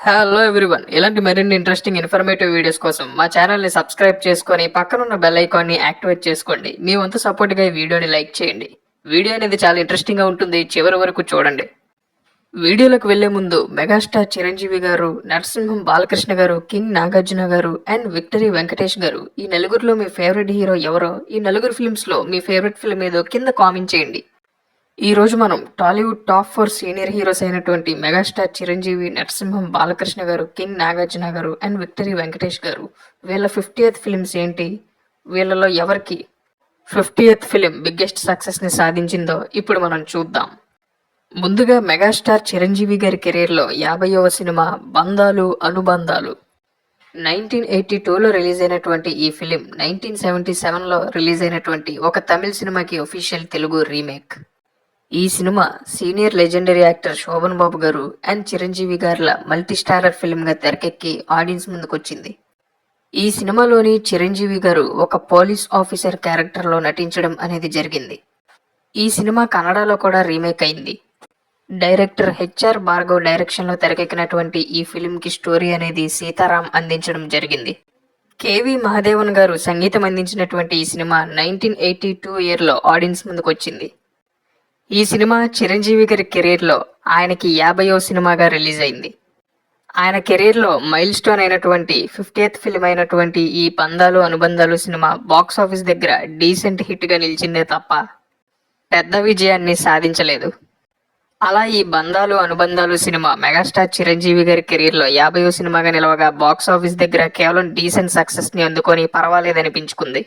Hello everyone. ఇలాంటి మరిన్ని interesting informative videos కోసం మా ఛానల్ని సబ్స్క్రైబ్ చేసుకొని పక్కనున్న బెల్ ఐకాన్ని యాక్టివేట్ చేసుకోండి. మీ వంతు సపోర్ట్గా ఈ వీడియోని లైక్ చేయండి. వీడియో అనేది చాలా ఇంట్రెస్టింగ్గా ఉంటుంది, చివరి వరకు చూడండి. వీడియోలోకి వెళ్లే ముందు మెగాస్టార్ చిరంజీవి గారు, నరసింహం బాలకృష్ణ గారు, కింగ్ నాగార్జున గారు అండ్ విక్టరీ వెంకటేష్ గారు, ఈ నలుగురిలో మీ ఫేవరెట్ హీరో ఎవరో, ఈ నలుగురు ఫిల్మ్స్లో మీ ఫేవరెట్ ఫిల్మ్ ఏదో కింద కామెంట్ చేయండి. ఈ రోజు మనం టాలీవుడ్ టాప్ 4 సీనియర్ హీరోస్ అయినటువంటి మెగాస్టార్ చిరంజీవి, నరసింహం బాలకృష్ణ గారు, కింగ్ నాగార్జున గారు అండ్ విక్టరీ వెంకటేష్ గారు వీళ్ళ 50th ఫిలిమ్స్ ఏంటి, వీళ్ళలో ఎవరికి 50th ఫిలిం బిగ్గెస్ట్ సక్సెస్ని సాధించిందో ఇప్పుడు మనం చూద్దాం. ముందుగా మెగాస్టార్ చిరంజీవి గారి కెరీర్లో 50వ సినిమా బంధాలు అనుబంధాలు. 1982లో రిలీజ్ అయినటువంటి ఈ ఫిలిం 1977లో రిలీజ్ అయినటువంటి ఒక తమిళ సినిమాకి ఒఫీషియల్ తెలుగు రీమేక్. ఈ సినిమా senior legendary actor Shobhan Babu గారు అండ్ చిరంజీవి గారుల మల్టీ స్టారర్ ఫిల్మ్గా తెరకెక్కి ఆడియన్స్ ముందుకొచ్చింది. ఈ సినిమాలోని చిరంజీవి గారు ఒక పోలీస్ ఆఫీసర్ క్యారెక్టర్లో నటించడం అనేది జరిగింది. ఈ సినిమా కన్నడలో కూడా రీమేక్ అయింది. డైరెక్టర్ హెచ్ఆర్ భార్గవ్ డైరెక్షన్లో తెరకెక్కినటువంటి ఈ ఫిలింకి స్టోరీ అనేది సీతారాం అందించడం జరిగింది. కేవి మహాదేవన్ గారు సంగీతం అందించినటువంటి ఈ సినిమా 1982 ఇయర్లో ఆడియన్స్ ముందుకొచ్చింది. ఈ సినిమా చిరంజీవి గారి కెరీర్లో ఆయనకి 50వ సినిమాగా రిలీజ్ అయింది. ఆయన కెరీర్లో మైల్ స్టోన్ అయినటువంటి 50th ఫిల్మ్ అయినటువంటి ఈ బంధాలు అనుబంధాలు సినిమా బాక్స్ ఆఫీస్ దగ్గర డీసెంట్ హిట్గా నిలిచిందే తప్ప పెద్ద విజయాన్ని సాధించలేదు. అలా ఈ బంధాలు అనుబంధాలు సినిమా మెగాస్టార్ చిరంజీవి గారి కెరీర్లో 50వ సినిమాగా నిలవగా బాక్స్ ఆఫీస్ దగ్గర కేవలం డీసెంట్ సక్సెస్ని అందుకొని పర్వాలేదనిపించుకుంది.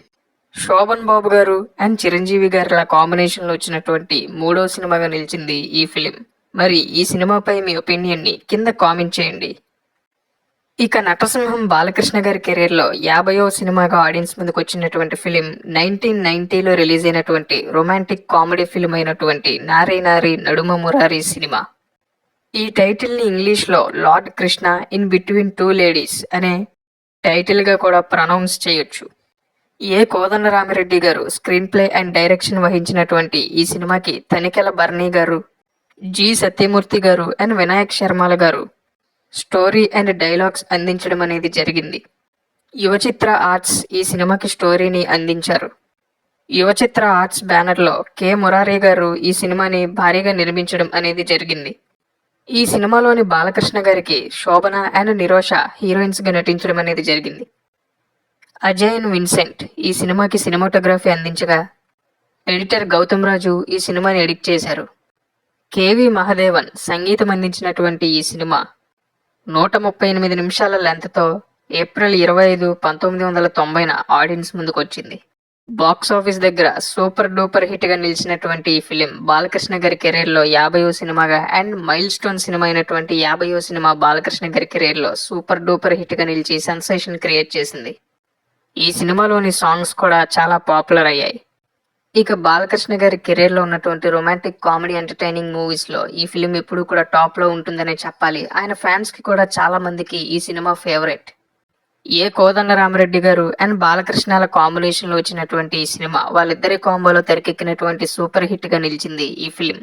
శోభన్ బాబు గారు అండ్ చిరంజీవి గారిల కాంబినేషన్లో వచ్చినటువంటి 3వ సినిమాగా నిలిచింది ఈ ఫిలిం. మరి ఈ సినిమాపై మీ ఒపీనియన్ని కింద కామెంట్ చేయండి. ఇక నటసింహం బాలకృష్ణ గారి కెరీర్లో 50వ సినిమాగా ఆడియన్స్ ముందుకు వచ్చినటువంటి ఫిలిం 1990లో రిలీజ్ అయినటువంటి రొమాంటిక్ కామెడీ ఫిలిం అయినటువంటి నారీ నారీ నడుమ మురారి సినిమా. ఈ టైటిల్ని ఇంగ్లీష్లో lord Krishna in between two ladies అనే టైటిల్గా కూడా ప్రొనౌన్స్ చేయొచ్చు. ఏ కోదండరామిరెడ్డి గారు స్క్రీన్ ప్లే అండ్ డైరెక్షన్ వహించినటువంటి ఈ సినిమాకి తనికెల బర్నీ గారు, జి సత్యమూర్తి గారు అండ్ వినాయక్ శర్మల గారు స్టోరీ అండ్ డైలాగ్స్ అందించడం అనేది జరిగింది. యువచిత్ర ఆర్ట్స్ ఈ సినిమాకి స్టోరీని అందించారు. యువచిత్ర ఆర్ట్స్ బ్యానర్లో కె మురారి గారు ఈ సినిమాని భారీగా నిర్మించడం అనేది జరిగింది. ఈ సినిమాలోని బాలకృష్ణ గారికి శోభన అండ్ నిరోష హీరోయిన్స్గా నటించడం అనేది జరిగింది. అజయన్ విన్సెంట్ ఈ సినిమాకి సినిమాటోగ్రఫీ అందించగా ఎడిటర్ గౌతమ్ రాజు ఈ సినిమాని ఎడిట్ చేశారు. కేవి మహాదేవన్ సంగీతం అందించినటువంటి ఈ సినిమా 138 నిమిషాల లెంత్తో ఏప్రిల్ 25, 1990న ఆడియన్స్ ముందుకు వచ్చింది. బాక్స్ ఆఫీస్ దగ్గర సూపర్ డూపర్ హిట్గా నిలిచినటువంటి ఈ ఫిలిం బాలకృష్ణ గారి కెరీర్లో 50వ సినిమాగా అండ్ మైల్ స్టోన్ సినిమా అయినటువంటి 50వ సినిమా బాలకృష్ణ గారి కెరీర్లో సూపర్ డూపర్ హిట్గా నిలిచి సెన్సేషన్ క్రియేట్ చేసింది. ఈ సినిమాలోని సాంగ్స్ కూడా చాలా పాపులర్ అయ్యాయి. ఇక బాలకృష్ణ గారి కెరీర్లో ఉన్నటువంటి రొమాంటిక్ కామెడీ ఎంటర్టైనింగ్ మూవీస్లో ఈ ఫిలిం ఎప్పుడూ కూడా టాప్లో ఉంటుందనే చెప్పాలి. ఆయన ఫ్యాన్స్కి కూడా చాలా మందికి ఈ సినిమా ఫేవరెట్. ఏ కోదండరామిరెడ్డి గారు అండ్ బాలకృష్ణల కాంబినేషన్లో వచ్చినటువంటి ఈ సినిమా వాళ్ళిద్దరి కాంబోలో తెరకెక్కినటువంటి సూపర్ హిట్గా నిలిచింది ఈ ఫిలిం.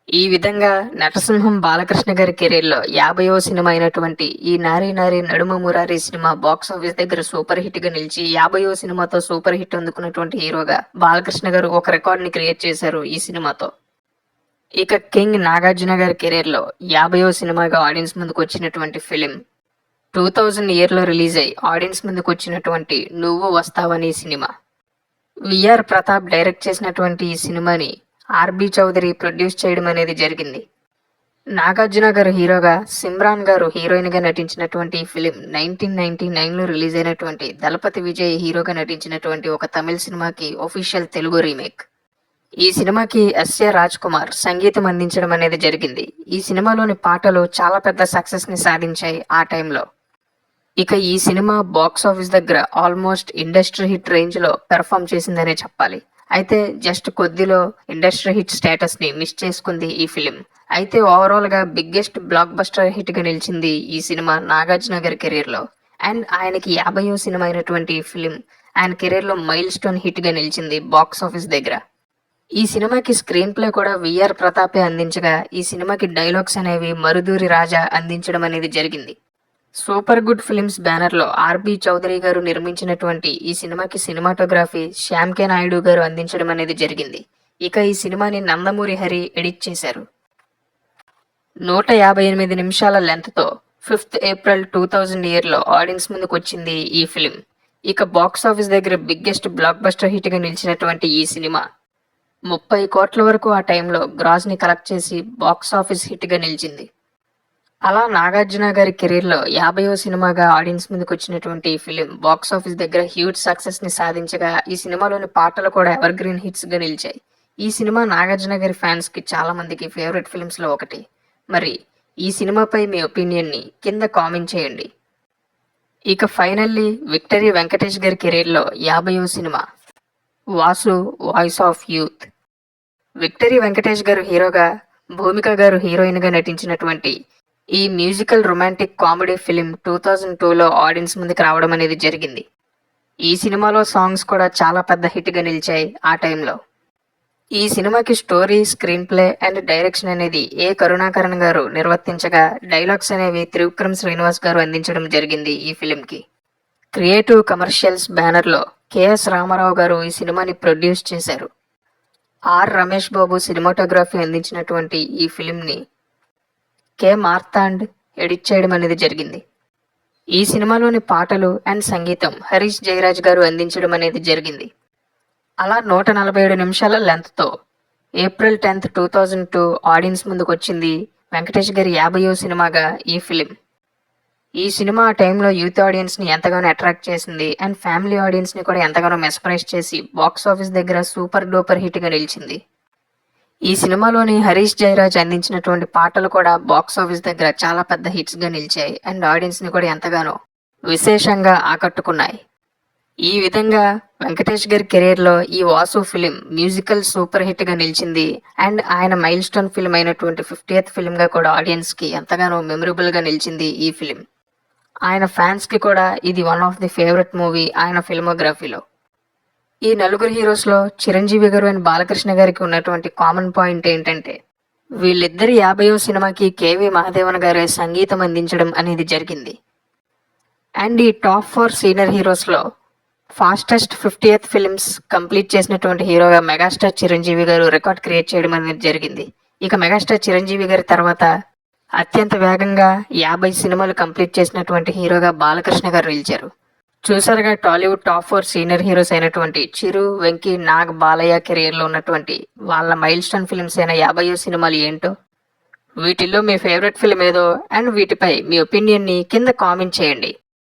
ఈ విధంగా నటసింహం బాలకృష్ణ గారి కెరీర్లో 50వ సినిమా అయినటువంటి ఈ నారీ నారీ నడుమ మురారి సినిమా బాక్స్ ఆఫీస్ దగ్గర సూపర్ హిట్గా నిలిచి 50వ సినిమాతో సూపర్ హిట్ అందుకున్నటువంటి హీరోగా బాలకృష్ణ గారు ఒక రికార్డ్ని క్రియేట్ చేశారు ఈ సినిమాతో. ఇక కింగ్ నాగార్జున గారి కెరీర్లో 50వ సినిమాగా ఆడియన్స్ ముందుకు వచ్చినటువంటి ఫిలిం 2000 ఇయర్లో రిలీజ్ అయ్యి ఆడియన్స్ ముందుకు వచ్చినటువంటి నువ్వు వస్తావని సినిమా. విఆర్ ప్రతాప్ డైరెక్ట్ చేసినటువంటి ఈ సినిమాని ఆర్బి చౌదరి ప్రొడ్యూస్ చేయడం అనేది జరిగింది. నాగార్జున గారు హీరోగా, సిమ్రాన్ గారు హీరోయిన్గా నటించినటువంటి ఈ ఫిలిం 1999లో రిలీజ్ అయినటువంటి దళపతి విజయ్ హీరోగా నటించినటువంటి ఒక తమిళ సినిమాకి ఒఫీషియల్ తెలుగు రీమేక్. ఈ సినిమాకి ఎస్ఏ రాజ్ కుమార్ సంగీతం అందించడం అనేది జరిగింది. ఈ సినిమాలోని పాటలు చాలా పెద్ద సక్సెస్ని సాధించాయి ఆ టైంలో. ఇక ఈ సినిమా బాక్స్ ఆఫీస్ దగ్గర ఆల్మోస్ట్ ఇండస్ట్రీ హిట్ రేంజ్లో పెర్ఫామ్ చేసిందనే చెప్పాలి. అయితే జస్ట్ కొద్దిలో ఇండస్ట్రీ హిట్ స్టేటస్ని మిస్ చేసుకుంది ఈ ఫిలిం. అయితే ఓవరాల్గా బిగ్గెస్ట్ బ్లాక్ బస్టర్ హిట్గా నిలిచింది ఈ సినిమా నాగార్జున గారి కెరీర్లో. అండ్ ఆయనకి 50వ సినిమా అయినటువంటి ఈ ఫిలిం ఆయన కెరీర్లో మైల్ స్టోన్ హిట్గా నిలిచింది బాక్స్ ఆఫీస్ దగ్గర. ఈ సినిమాకి స్క్రీన్ ప్లే కూడా విఆర్ ప్రతాపే అందించగా, ఈ సినిమాకి డైలాగ్స్ అనేవి మరుదూరి రాజా అందించడం అనేది జరిగింది. సూపర్ గుడ్ ఫిల్మ్స్ బ్యానర్లో ఆర్బి చౌదరి గారు నిర్మించినటువంటి ఈ సినిమాకి సినిమాటోగ్రఫీ శ్యామ్ కే నాయుడు గారు అందించడం అనేది జరిగింది. ఇక ఈ సినిమాని నందమూరి హరి ఎడిట్ చేశారు. 158 నిమిషాల లెంత్తో 5th ఏప్రిల్ 2000 ఇయర్లో ఆడియన్స్ ముందుకు వచ్చింది ఈ ఫిలిం. ఇక బాక్స్ ఆఫీస్ దగ్గర బిగ్గెస్ట్ బ్లాక్ బస్టర్ హిట్గా నిలిచినటువంటి ఈ సినిమా 30 కోట్ల వరకు ఆ టైంలో గ్రాస్ని కలెక్ట్ చేసి బాక్స్ ఆఫీస్ హిట్గా నిలిచింది. అలా నాగార్జున గారి కెరీర్లో 50వ సినిమాగా ఆడియన్స్ ముందుకు వచ్చినటువంటి ఈ ఫిలిం బాక్స్ ఆఫీస్ దగ్గర హ్యూజ్ సక్సెస్ని సాధించగా, ఈ సినిమాలోని పాటలు కూడా ఎవర్ గ్రీన్ హిట్స్గా నిలిచాయి. ఈ సినిమా నాగార్జున గారి ఫ్యాన్స్కి చాలా మందికి ఫేవరెట్ ఫిల్మ్స్లో ఒకటి. మరి ఈ సినిమాపై మీ ఒపీనియన్ని కింద కామెంట్ చేయండి. ఇక ఫైనల్లీ విక్టరీ వెంకటేష్ గారి కెరీర్లో 50వ సినిమా Vasu voice of youth. Victory Venkatesh గారు హీరోగా, భూమిక గారు హీరోయిన్గా నటించినటువంటి ఈ మ్యూజికల్ రొమాంటిక్ కామెడీ ఫిలిం 2002లో ఆడియన్స్ ముందుకు రావడం అనేది జరిగింది. ఈ సినిమాలో సాంగ్స్ కూడా చాలా పెద్ద హిట్గా నిలిచాయి ఆ టైంలో. ఈ సినిమాకి story, screen play and direction అనేది ఏ కరుణాకరణ్ గారు నిర్వర్తించగా, డైలాగ్స్ అనేవి త్రివిక్రమ్ శ్రీనివాస్ గారు అందించడం జరిగింది ఈ ఫిలింకి. క్రియేటివ్ కమర్షియల్స్ బ్యానర్లో కెఎస్ రామారావు గారు ఈ సినిమాని ప్రొడ్యూస్ చేశారు. ఆర్ రమేష్ బాబు సినిమాటోగ్రఫీ అందించినటువంటి ఈ ఫిలింని కె మార్తాండ్ ఎడిట్ చేయడం అనేది జరిగింది. ఈ సినిమాలోని పాటలు అండ్ సంగీతం హరీష్ జయరాజ్ గారు అందించడం అనేది జరిగింది. అలా 147 నిమిషాల లెంత్తో ఏప్రిల్ 10th 2002 ఆడియన్స్ ముందుకు వచ్చింది వెంకటేష్ గారి 50వ సినిమాగా ఈ ఫిలిం. ఈ సినిమా ఆ టైంలో యూత్ ఆడియన్స్ని ఎంతగానో అట్రాక్ట్ చేసింది అండ్ ఫ్యామిలీ ఆడియన్స్ని కూడా ఎంతగానో మెస్పరైజ్ చేసి బాక్స్ ఆఫీస్ దగ్గర సూపర్ డూపర్ హిట్గా నిలిచింది. ఈ సినిమాలోని హరీష్ జయరాజ్ అందించినటువంటి పాటలు కూడా బాక్స్ ఆఫీస్ దగ్గర చాలా పెద్ద హిట్స్గా నిలిచాయి అండ్ ఆడియన్స్ని కూడా ఎంతగానో విశేషంగా ఆకట్టుకున్నాయి. ఈ విధంగా వెంకటేష్ గారి కెరీర్లో ఈ వాసు ఫిలిం మ్యూజికల్ సూపర్ హిట్గా నిలిచింది అండ్ ఆయన మైల్ స్టోన్ ఫిలిం అయినటువంటి 50th ఫిలింగా కూడా ఆడియన్స్కి ఎంతగానో మెమరబుల్గా నిలిచింది ఈ ఫిలిం. ఆయన ఫ్యాన్స్కి కూడా ఇది one of the favourite movie ఆయన ఫిల్మోగ్రఫీలో. ఈ నలుగురు హీరోస్లో చిరంజీవి గారు అండ్ బాలకృష్ణ గారికి ఉన్నటువంటి కామన్ పాయింట్ ఏంటంటే, వీళ్ళిద్దరి 50వ సినిమాకి కేవి మహాదేవన్ గారే సంగీతం అందించడం అనేది జరిగింది. అండ్ ఈ టాప్ 4 సీనియర్ హీరోస్లో ఫాస్టెస్ట్ 50th ఫిల్మ్స్ కంప్లీట్ చేసినటువంటి హీరోగా మెగాస్టార్ చిరంజీవి గారు రికార్డ్ క్రియేట్ చేయడం అనేది జరిగింది. ఇక మెగాస్టార్ చిరంజీవి గారి తర్వాత అత్యంత వేగంగా 50 సినిమాలు కంప్లీట్ చేసినటువంటి హీరోగా బాలకృష్ణ గారు నిలిచారు. చూసారుగా టాలీవుడ్ టాప్ 4 సీనియర్ హీరోస్ అయినటువంటి చిరు, వెంకీ, నాగ్, బాలయ్య కెరియర్లో ఉన్నటువంటి వాళ్ళ మైల్ స్టోన్ ఫిల్మ్స్ అయిన 50 సినిమాలు ఏంటో, వీటిల్లో మీ ఫేవరెట్ ఫిల్మ్ ఏదో అండ్ వీటిపై మీ ఒపీనియన్ని కింద కామెంట్ చేయండి.